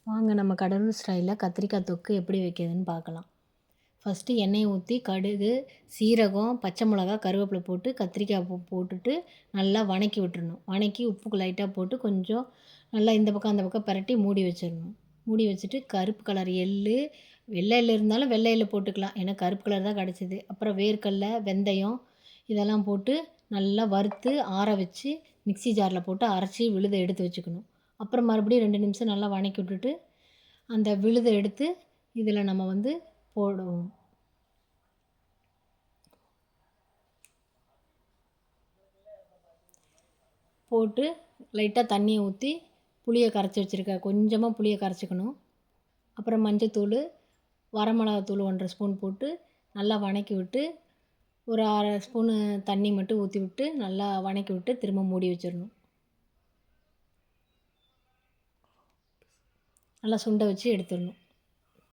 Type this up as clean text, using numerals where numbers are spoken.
வாங்க நம்ம கடலூர் ஸ்டைலில் கத்திரிக்காய் தொக்கு எப்படி வைக்கிறதுன்னு பார்க்கலாம். ஃபஸ்ட்டு எண்ணெயை ஊற்றி கடுகு, சீரகம், பச்சை மிளகா, கருவேப்பிலை போட்டு கத்திரிக்காய் போட்டுட்டு நல்லா வணக்கி விட்டுறணும். வணக்கி உப்பு லைட்டாக போட்டு கொஞ்சம் நல்லா இந்த பக்கம் அந்த பக்கம் பிரட்டி மூடி வச்சிடணும். மூடி வச்சுட்டு கருப்பு கலர் எள்ளு, வெள்ளை எள்ளு இருந்தாலும் வெள்ளை எள்ளு போட்டுக்கலாம். ஏன்னா கருப்பு கலர் தான் கிடச்சிது. அப்புறம் வேர்க்கடலை, வெந்தயம் இதெல்லாம் போட்டு நல்லா வறுத்து ஆற வச்சு மிக்ஸி ஜாரில் போட்டு அரைச்சி விழுதை எடுத்து வச்சுக்கணும். அப்புறம் மறுபடியும் 2 நிமிஷம் நல்லா வணக்கி விட்டுட்டு அந்த விழுதை எடுத்து இதில் நம்ம வந்து போடுவோம். போட்டு லைட்டாக தண்ணியை ஊற்றி புளியை கரைச்சி வச்சுருக்க கொஞ்சமாக புளியை கரைச்சிக்கணும். அப்புறம் மஞ்சத்தூள், வரமிளகாத்தூள் 1 1/2 ஸ்பூன் போட்டு நல்லா வணக்கி விட்டு ஒரு 1/2 ஸ்பூனு தண்ணி மட்டும் ஊற்றி விட்டு நல்லா வணக்கி விட்டு திரும்ப மூடி வச்சிடணும். நல்லா சுண்ட வச்சு எடுத்துடணும்.